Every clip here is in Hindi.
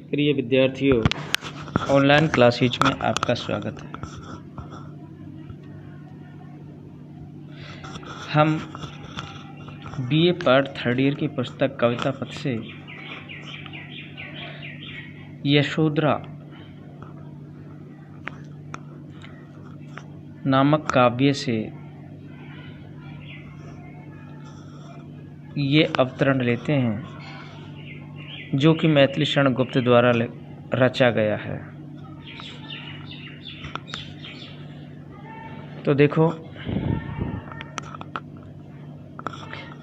प्रिय विद्यार्थियों, ऑनलाइन क्लासेज में आपका स्वागत है। हम बीए पार्ट थर्ड ईयर की पुस्तक कविता पथ से यशोधरा नामक काव्य से ये अवतरण लेते हैं जो कि मैथिली शरण गुप्त द्वारा रचा गया है। तो देखो,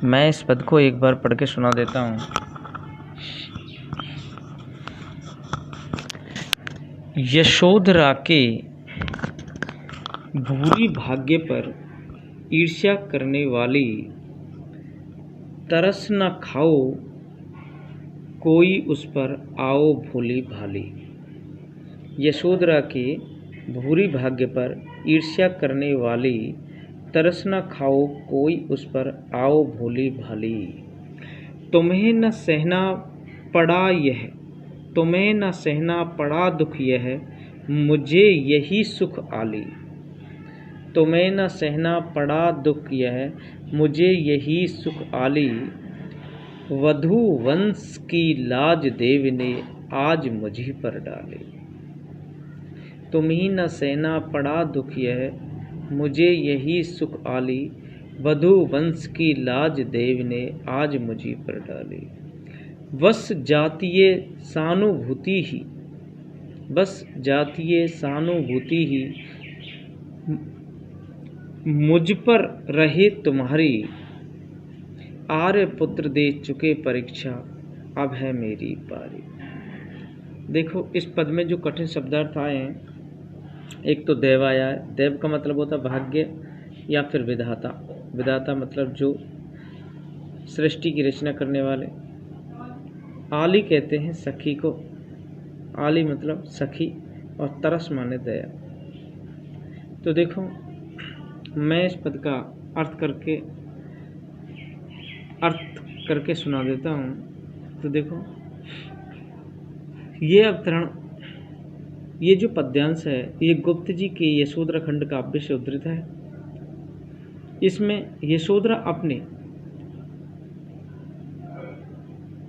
मैं इस पद को एक बार पढ़ के सुना देता हूँ। यशोधरा के भूरी भाग्य पर ईर्ष्या करने वाली, तरस न खाओ कोई उस पर आओ भोली भाली। यशोधरा के भूरी भाग्य पर ईर्ष्या करने वाली, तरस न खाओ कोई उस पर आओ भोली भाली। तुम्हें न सहना पड़ा यह, तुम्हें न सहना पड़ा दुख यह, मुझे यही सुख आली। तुम्हें न सहना पड़ा दुख यह, मुझे यही सुख आली। वधू वंश की लाज देव ने आज मुझी पर डाली। तुम्हीं न सहना पड़ा दुख यह, मुझे यही सुख आली। वधू वंश की लाज देव ने आज मुझी पर डाली। बस जातीय सानुभूति ही, बस जातीय सानुभूति ही मुझ पर रहे तुम्हारी। आर्य पुत्र दे चुके परीक्षा, अब है मेरी पारी। देखो, इस पद में जो कठिन शब्दार्थ आए हैं, एक तो देव आया है। देव का मतलब होता है भाग्य या फिर विधाता। विधाता मतलब जो सृष्टि की रचना करने वाले। आली कहते हैं सखी को। आली मतलब सखी, और तरस माने दया। तो देखो, मैं इस पद का अर्थ करके सुना देता हूँ। तो देखो, ये अवतरण, ये जो पद्यांश है, ये गुप्त जी के यशोधरा खंड काव्य से उद्धृत है। इसमें यशोधरा अपने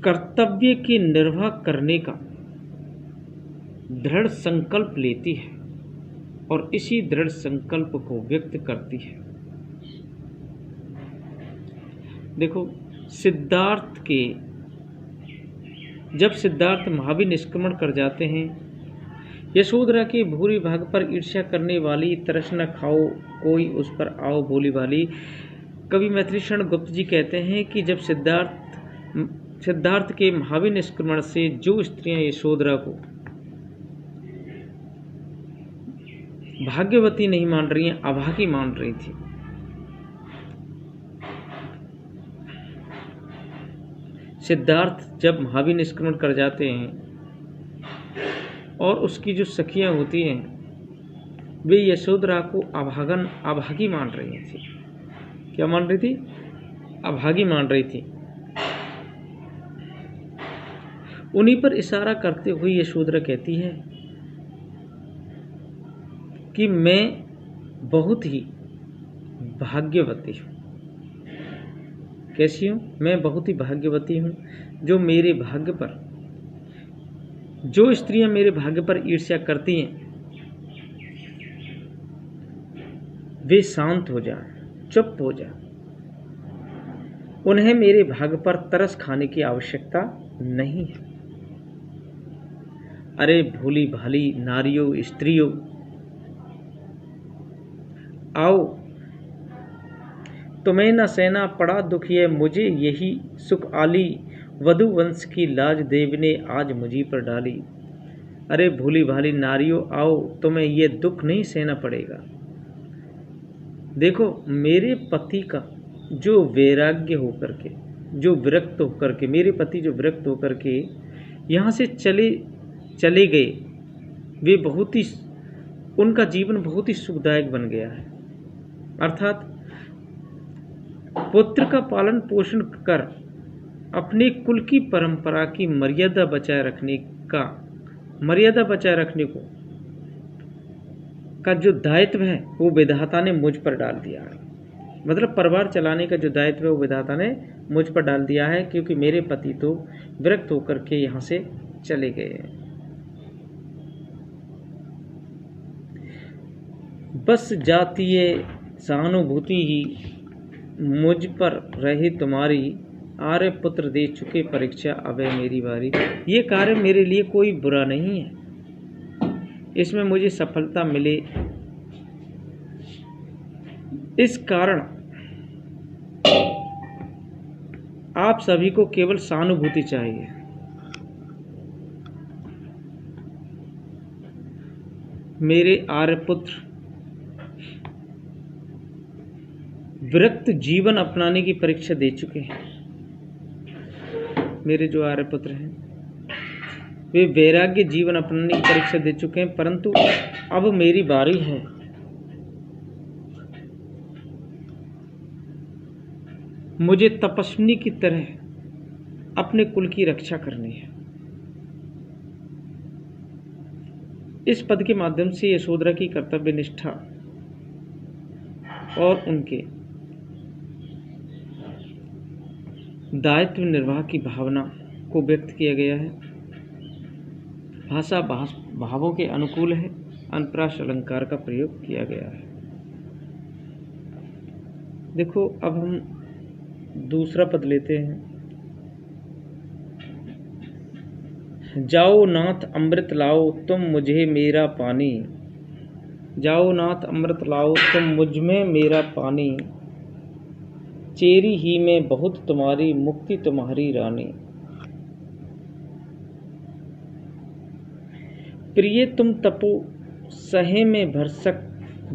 कर्तव्य की निर्वाह करने का दृढ़ संकल्प लेती है और इसी दृढ़ संकल्प को व्यक्त करती है। देखो, जब सिद्धार्थ महावीर निष्क्रमण कर जाते हैं, यशोधरा के भूरी भाग पर ईर्ष्या करने वाली, तरस न खाओ कोई उस पर आओ भोली भाली। कवि मैथिली शरण गुप्त जी कहते हैं कि जब सिद्धार्थ के महावीर निष्क्रमण से जो स्त्रियां यशोधरा को भाग्यवती नहीं मान रही हैं, अभागी मान रही थी, सिद्धार्थ जब महावीर निष्क्रमण कर जाते हैं और उसकी जो सखियां होती हैं, वे यशोधरा को अभागी मान रही थी। क्या मान रही थी? अभागी मान रही थी। उन्हीं पर इशारा करते हुए यशोधरा कहती है कि मैं बहुत ही भाग्यवती हूँ। कैसी हूँ? मैं बहुत ही भाग्यवती हूँ। जो मेरे भाग्य पर, जो स्त्रियां मेरे भाग्य पर ईर्ष्या करती हैं, वे शांत हो जाएं, चुप हो जाएं। उन्हें मेरे भाग्य पर तरस खाने की आवश्यकता नहीं है। अरे भोली भाली नारियों, स्त्रियों, आओ, तुम्हें न सहना पड़ा दुख ये, मुझे यही सुख आली। वधू वंश की लाज देव ने आज मुझी पर डाली। अरे भोली भाली नारियों, आओ, तुम्हें ये दुख नहीं सहना पड़ेगा। देखो, मेरे पति का जो वैराग्य होकर के, जो विरक्त होकर के, मेरे पति जो विरक्त होकर के यहाँ से चले गए, वे बहुत ही, उनका जीवन बहुत ही सुखदायक बन गया है। अर्थात पुत्र का पालन पोषण कर अपने कुल की परंपरा की मर्यादा बचाए रखने का मर्यादा बचाए रखने को का जो दायित्व है वो विधाता ने मुझ पर डाल दिया है। मतलब परिवार चलाने का जो दायित्व है वो विधाता ने मुझ पर डाल दिया है, क्योंकि मेरे पति तो विरक्त होकर के यहाँ से चले गए हैं। बस जातीय सहानुभूति ही मुझ पर रही तुम्हारी, आर्य पुत्र दे चुके परीक्षा, अब है मेरी बारी। ये कार्य मेरे लिए कोई बुरा नहीं है, इसमें मुझे सफलता मिले, इस कारण आप सभी को केवल सहानुभूति चाहिए। मेरे आर्यपुत्र विरक्त जीवन अपनाने की परीक्षा दे चुके हैं। मेरे जो आर्यपुत्र हैं वे वैराग्य जीवन अपनाने की परीक्षा दे चुके हैं, परंतु अब मेरी बारी है। मुझे तपस्विनी की तरह अपने कुल की रक्षा करनी है। इस पद के माध्यम से यशोधरा की कर्तव्य निष्ठा और उनके दायित्व निर्वाह की भावना को व्यक्त किया गया है। भाषा भावों के अनुकूल है, अनुप्रास अलंकार का प्रयोग किया गया है। देखो, अब हम दूसरा पद लेते हैं। जाओ नाथ अमृत लाओ तुम मुझे मेरा पानी, जाओ नाथ अमृत लाओ तुम मुझ में मेरा पानी, चेरी ही में बहुत तुम्हारी मुक्ति तुम्हारी रानी। प्रिय तुम तपो सहे में भरसक,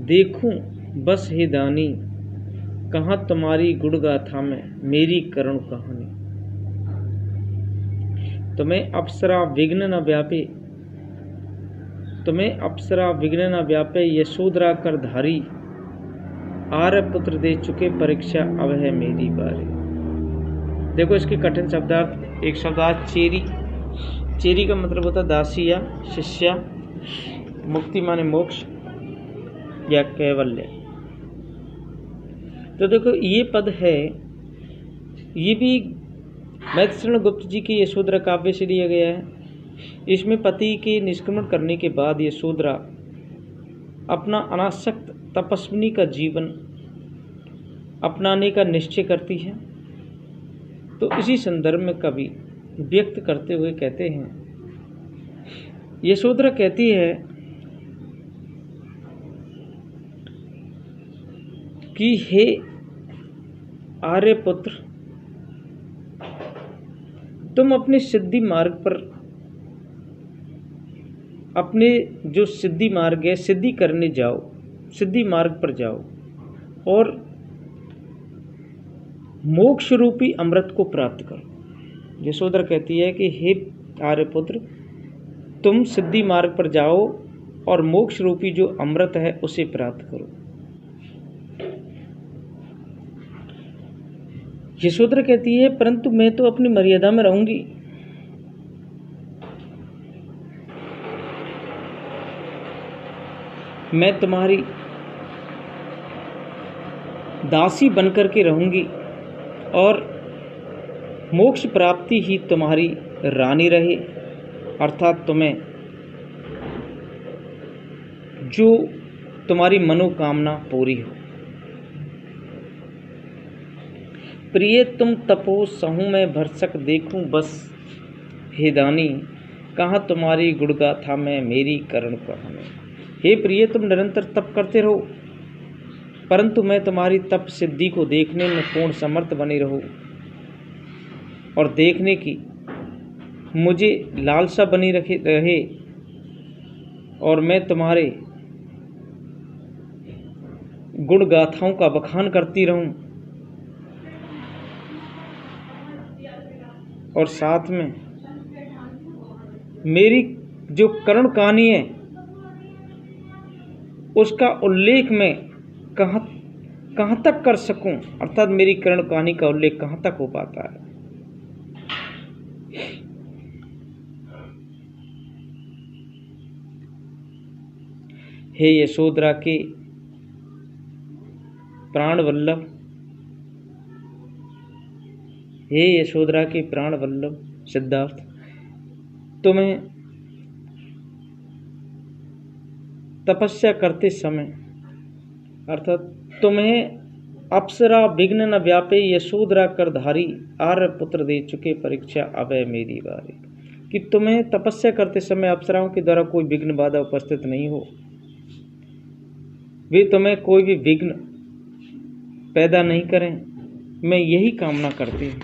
देखूं बस हे दानी, कहाँ तुम्हारी गुणगाथा में मेरी करुण कहानी। तुम्हें अप्सरा विघ्न न व्यापे, तुम्हें अप्सरा विघ्न न व्यापे, यशोधरा कर धारी, आर्य पुत्र दे चुके परीक्षा, अब है मेरी बारी। देखो, इसके कठिन शब्दार्थ। एक शब्दार्थ चेरी। चेरी का मतलब होता है दासी या शिष्या। मुक्ति माने मोक्ष या कैवल्य। तो देखो, ये पद है, ये भी मैत्रेयी गुप्त जी की यशोधरा काव्य से लिया गया है। इसमें पति के निष्क्रमण करने के बाद यशोधरा अपना अनासक्त तपस्विनी का जीवन अपनाने का निश्चय करती है। तो इसी संदर्भ में कवि व्यक्त करते हुए कहते हैं, यशोधरा कहती है कि हे आर्यपुत्र, तुम अपने सिद्धि मार्ग पर, अपने जो सिद्धि मार्ग है सिद्धि करने जाओ, सिद्धि मार्ग पर जाओ और मोक्ष रूपी अमृत को प्राप्त करो। यशोधरा कहती है कि हे आर्यपुत्र, तुम सिद्धि मार्ग पर जाओ और मोक्ष रूपी जो अमृत है उसे प्राप्त करो। यशोधरा कहती है, परंतु मैं तो अपनी मर्यादा में रहूंगी। मैं तुम्हारी दासी बनकर के रहूंगी और मोक्ष प्राप्ति ही तुम्हारी रानी रहे, अर्थात तुम्हें जो तुम्हारी मनोकामना पूरी हो। प्रिय तुम तपो सहु में भरसक, देखूं बस हे दानी, कहाँ तुम्हारी गुणगाथा में मेरी करुण कहानी। हे प्रिय, तुम निरंतर तप करते रहो, परंतु मैं तुम्हारी तप सिद्धि को देखने में पूर्ण समर्थ बनी रहूं और देखने की मुझे लालसा बनी रहे और मैं तुम्हारे गुण गाथाओं का बखान करती रहूं और साथ में मेरी जो करुण कहानी है उसका उल्लेख मैं कहाँ तक कर सकूं, अर्थात मेरी करुण कहानी का उल्लेख कहाँ तक हो पाता है। हे यशोधरा के प्राण वल्लभ, हे यशोधरा के प्राण वल्लभ सिद्धार्थ, तुम्हें तपस्या करते समय अर्थात तुम्हें अप्सरा विघ्न न व्यापे यशोधरा करधारी आर्यपुत्र दे चुके परीक्षा अब है मेरी बारी। कि तुम्हें तपस्या करते समय अप्सराओं के द्वारा कोई विघ्न बाधा उपस्थित नहीं हो, वे तुम्हें कोई भी विघ्न पैदा नहीं करें, मैं यही कामना करती हूँ।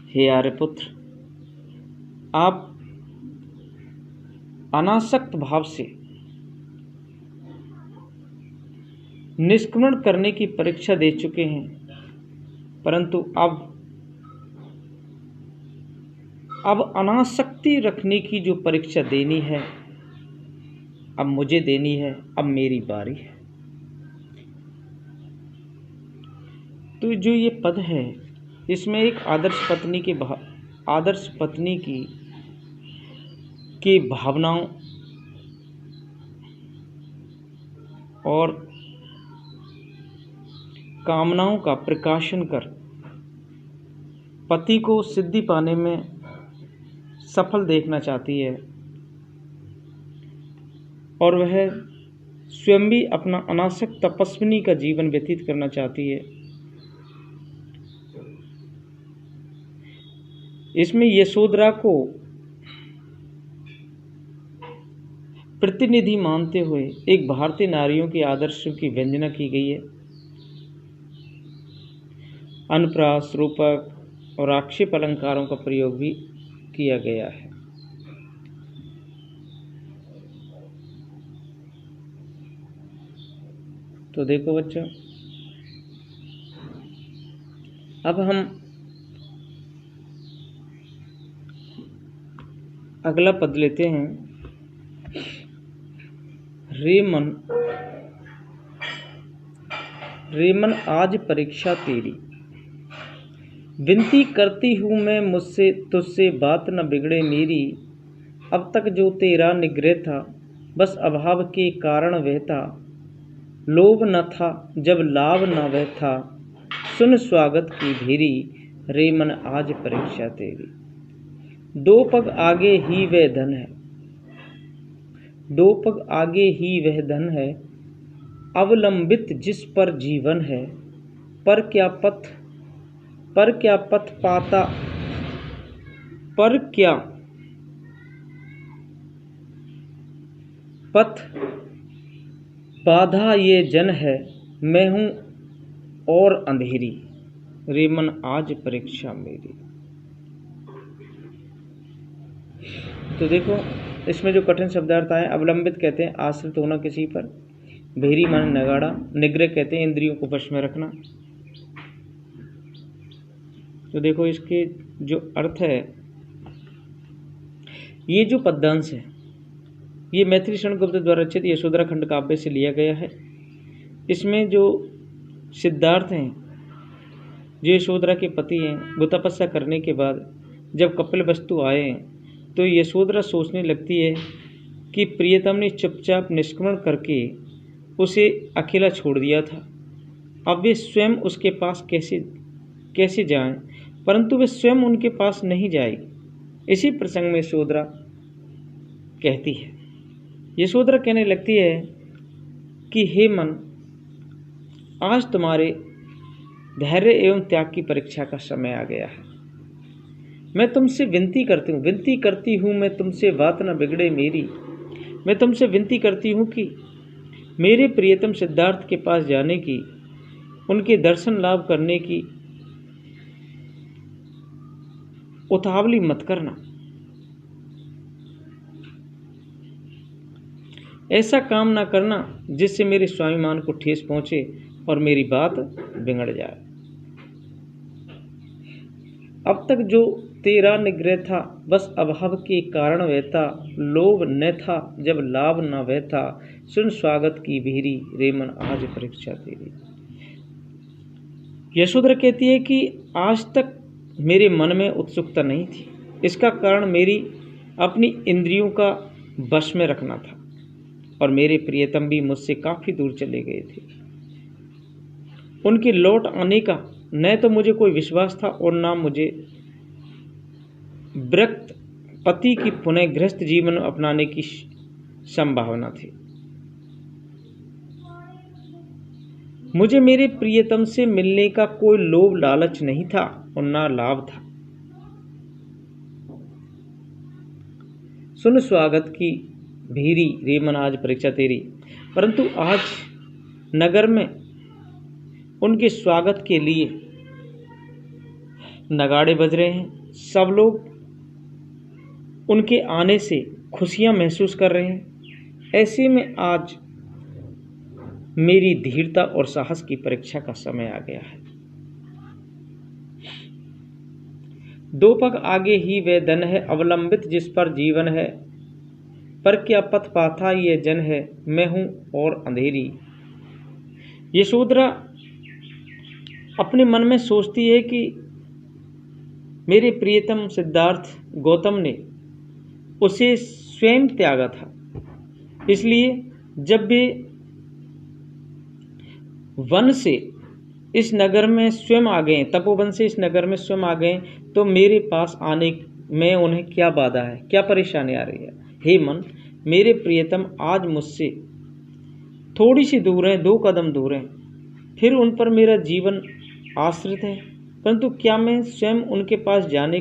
हे आर्यपुत्र, आप अनासक्त भाव से निष्क्रमण करने की परीक्षा दे चुके हैं, परंतु अब अनासक्ति रखने की जो परीक्षा देनी है, अब मुझे देनी है, अब मेरी बारी है। तो जो ये पद है, इसमें एक आदर्श पत्नी की भावनाओं और कामनाओं का प्रकाशन कर पति को सिद्धि पाने में सफल देखना चाहती है, और वह स्वयं भी अपना अनासक्त तपस्विनी का जीवन व्यतीत करना चाहती है। इसमें यशोधरा को प्रतिनिधि मानते हुए एक भारतीय नारियों के आदर्शों की व्यंजना की गई है। अनुप्रास, रूपक और आक्षेप अलंकारों का प्रयोग भी किया गया है। तो देखो बच्चों, अब हम अगला पद लेते हैं। रेमन आज परीक्षा तेरी, विनती करती हूँ मैं मुझसे तुझसे बात न बिगड़े मेरी। अब तक जो तेरा निग्रह था बस अभाव के कारण वह था, लोभ न था जब लाभ न वह था, सुन स्वागत की भेरी रे मन आज परीक्षा तेरी। दो पग आगे ही वह धन है, दो पग आगे ही वह धन है, अवलंबित जिस पर जीवन है, पर क्या पथ पाता, पर क्या पथ बाधा ये जन है, मैं हूँ और अंधेरी रे मन आज परीक्षा मेरी। तो देखो, इसमें जो कठिन शब्दार्थ आए, अवलंबित कहते हैं आश्रित होना किसी पर, भेरी मन नगाड़ा, निग्रह कहते हैं इंद्रियों को वश में रखना। तो देखो इसके जो अर्थ है, ये जो पद्यांश है ये मैथिली शरण गुप्त द्वारा रचित यशोधरा खंड काव्य से लिया गया है। इसमें जो सिद्धार्थ हैं, जो यशोधरा के पति हैं, वो तपस्या करने के बाद जब कपिलवस्तु आए हैं तो यशोधरा सोचने लगती है कि प्रियतम ने चुपचाप निष्क्रमण करके उसे अकेला छोड़ दिया था, अब वे स्वयं उसके पास कैसे जाएं, परंतु वे स्वयं उनके पास नहीं जाएगी। इसी प्रसंग में यशोधरा कहती है, यशोधरा कहने लगती है कि हे मन, आज तुम्हारे धैर्य एवं त्याग की परीक्षा का समय आ गया है। मैं तुमसे विनती करती हूँ मैं तुमसे बात न बिगड़े मेरी। मैं तुमसे विनती करती हूँ कि मेरे प्रियतम सिद्धार्थ के पास जाने की, उनके दर्शन लाभ करने की उतावली मत करना। ऐसा काम ना करना जिससे मेरे स्वाभिमान को ठेस पहुंचे और मेरी बात बिगड़ जाए। अब तक जो तेरा निग्रह था बस अभाव के कारण वह था, लोभ न था जब लाभ न वह था, सुन स्वागत की भेरी रे मन आज परीक्षा तेरी। यशोधरा कहती है कि आज तक मेरे मन में उत्सुकता नहीं थी, इसका कारण मेरी अपनी इंद्रियों का वश में रखना था। और मेरे प्रियतम भी मुझसे काफ़ी दूर चले गए थे। उनके लौट आने का न तो मुझे कोई विश्वास था और न मुझे विरक्त पति की पुनः गृहस्थ जीवन अपनाने की संभावना थी। मुझे मेरे प्रियतम से मिलने का कोई लोभ लालच नहीं था और ना लाभ था। सुन स्वागत की भीरी रे मन आज परीक्षा तेरी। परंतु आज नगर में उनके स्वागत के लिए नगाड़े बज रहे हैं। सब लोग उनके आने से खुशियां महसूस कर रहे हैं। ऐसे में आज मेरी धीरता और साहस की परीक्षा का समय आ गया है। दो पग आगे ही वह धन है, अवलंबित जिस पर जीवन है। पर क्या पथ पाथा ये जन है, मैं हूं और अंधेरी। यशोधरा अपने मन में सोचती है कि मेरे प्रियतम सिद्धार्थ गौतम ने उसे स्वयं त्यागा था, इसलिए जब वे वन से इस नगर में स्वयं आ गए, तपोवन से इस नगर में स्वयं आ गए, तो मेरे पास आने में उन्हें क्या बाधा है, क्या परेशानी आ रही है। हे मन, मेरे प्रियतम आज मुझसे थोड़ी सी दूर हैं, 2 कदम दूर हैं, फिर उन पर मेरा जीवन आश्रित है। परंतु क्या मैं स्वयं उनके पास जाने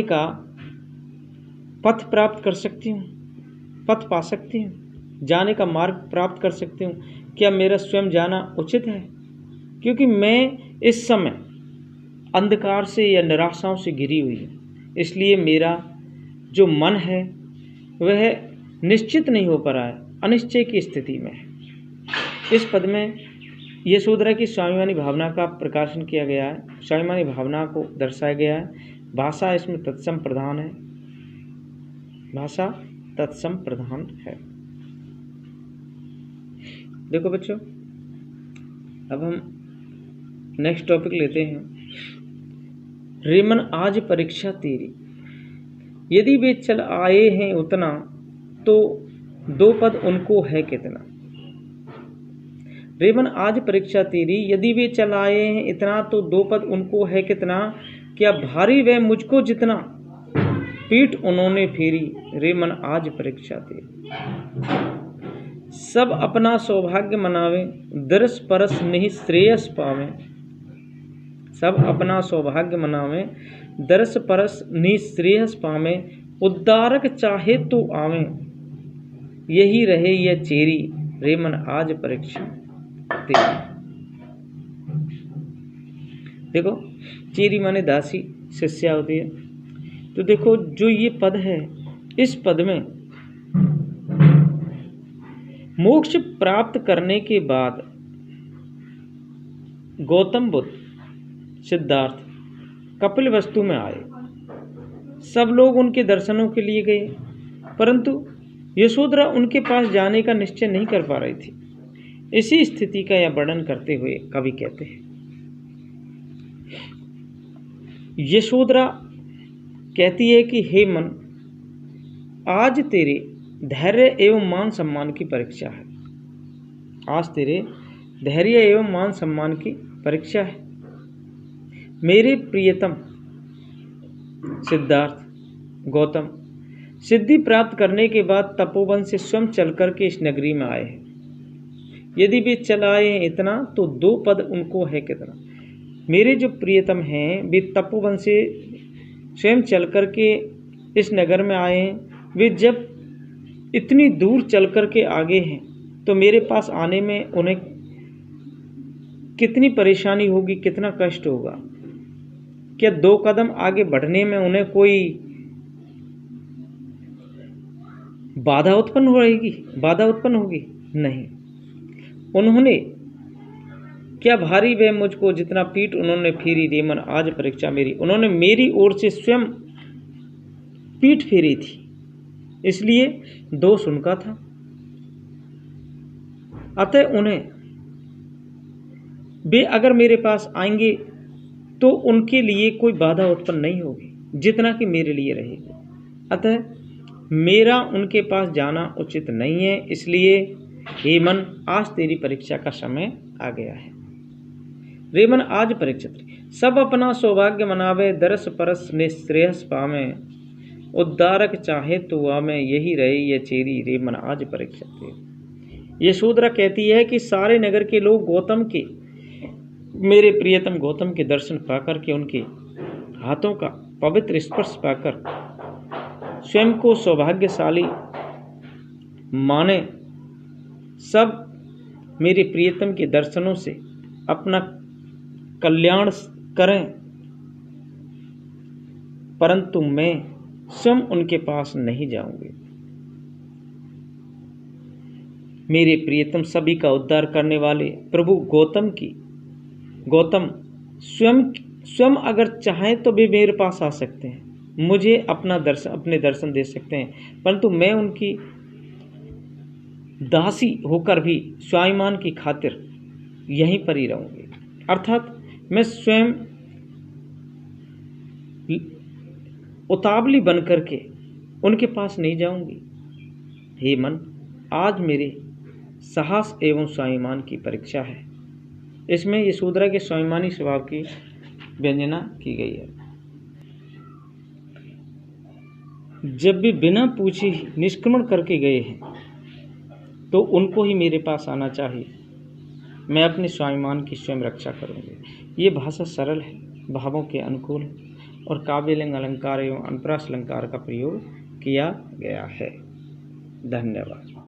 का पथ प्राप्त कर सकती हूँ, पथ पा सकती हूँ, जाने का मार्ग प्राप्त कर सकती हूँ? क्या मेरा स्वयं जाना उचित है? क्योंकि मैं इस समय अंधकार से या निराशाओं से घिरी हुई हूँ, इसलिए मेरा जो मन है वह निश्चित नहीं हो पा रहा है, अनिश्चय की स्थिति में है। इस पद में यशोधरा की स्वाभिमानी भावना का प्रकाशन किया गया है, स्वाभिमानी भावना को दर्शाया गया है। भाषा इसमें तत्सम प्रधान है, भाषा तत्सम प्रधान है। देखो बच्चों, अब हम नेक्स्ट टॉपिक लेते हैं। रे मन आज परीक्षा तेरी, यदि वे चल आए हैं उतना, तो 2 पद उनको है कितना। रे मन आज परीक्षा तेरी, यदि वे चल आए हैं इतना, तो 2 पद उनको है कितना। क्या भारी वह मुझको जितना, पीठ उन्होंने फेरी। रे मन आज परीक्षा तेरी। सब अपना सौभाग्य मनावे, दरस परस नहीं श्रेयस पावे। सब अपना सौभाग्य मनावे, दरस परस नहीं श्रेयस पावे। उद्धारक चाहे तो आवे, यही रहे यह चेरी। रे मन आज परीक्षा तेरी। देखो, चेरी माने दासी, शिष्या होती है। तो देखो, जो ये पद है, इस पद में मोक्ष प्राप्त करने के बाद गौतम बुद्ध, सिद्धार्थ कपिलवस्तु में आए। सब लोग उनके दर्शनों के लिए गए, परंतु यशोधरा उनके पास जाने का निश्चय नहीं कर पा रही थी। इसी स्थिति का यह वर्णन करते हुए कवि कहते हैं, यशोधरा कहती है कि हे मन, आज तेरे धैर्य एवं मान सम्मान की परीक्षा है। आज तेरे धैर्य एवं मान सम्मान की परीक्षा है। मेरे प्रियतम सिद्धार्थ गौतम सिद्धि प्राप्त करने के बाद तपोवन से स्वयं चल करके इस नगरी में आए हैं। यदि वे चल आए हैं इतना, तो 2 पद उनको है कितना। मेरे जो प्रियतम हैं, वे तपोवन से स्वयं चल करके इस नगर में आए हैं। वे जब इतनी दूर चल कर के आगे हैं, तो मेरे पास आने में उन्हें कितनी परेशानी होगी, कितना कष्ट होगा। क्या 2 कदम आगे बढ़ने में उन्हें कोई बाधा उत्पन्न होगी? नहीं। उन्होंने क्या भारी वह मुझको जितना, पीठ उन्होंने फेरी। रे मन आज परीक्षा मेरी। उन्होंने मेरी ओर से स्वयं पीठ फेरी थी, इसलिए दोष उनका था। अतः वे अगर मेरे पास आएंगे तो उनके लिए कोई बाधा उत्पन्न नहीं होगी, जितना कि मेरे लिए रहेगी। अतः मेरा उनके पास जाना उचित नहीं है, इसलिए हे मन, आज तेरी परीक्षा का समय आ गया है। रे मन आज परीक्षा तेरी, सब अपना सौभाग्य मनावे, दरस परस निश्रेयस पावे, उद्धारक चाहे तो आमे, यही रहे ये चेरी, रे मन आज परीक्षा तेरी। यशोधरा कहती है कि सारे नगर के लोग गौतम के, मेरे प्रियतम गौतम के दर्शन पाकर के, उनके हाथों का पवित्र स्पर्श पाकर स्वयं को सौभाग्यशाली माने, सब मेरे प्रियतम के दर्शनों से अपना कल्याण करें, परंतु मैं स्वयं उनके पास नहीं जाऊंगी। मेरे प्रियतम सभी का उद्धार करने वाले प्रभु गौतम स्वयं अगर चाहें तो भी मेरे पास आ सकते हैं, मुझे अपने दर्शन दे सकते हैं, परंतु मैं उनकी दासी होकर भी स्वाभिमान की खातिर यहीं पर ही रहूंगी। अर्थात मैं स्वयं उतावली बन करके उनके पास नहीं जाऊंगी। हे मन, आज मेरे साहस एवं स्वाभिमान की परीक्षा है। इसमें यशोधरा के स्वाभिमानी स्वभाव की व्यंजना की गई है। जब भी बिना पूछे निष्क्रमण करके गए हैं तो उनको ही मेरे पास आना चाहिए। मैं अपने स्वाभिमान की स्वयं रक्षा करूंगी। ये भाषा सरल है, भावों के अनुकूल है और काव्यलिंग अलंकार एवं अनुप्रास अलंकार का प्रयोग किया गया है। धन्यवाद।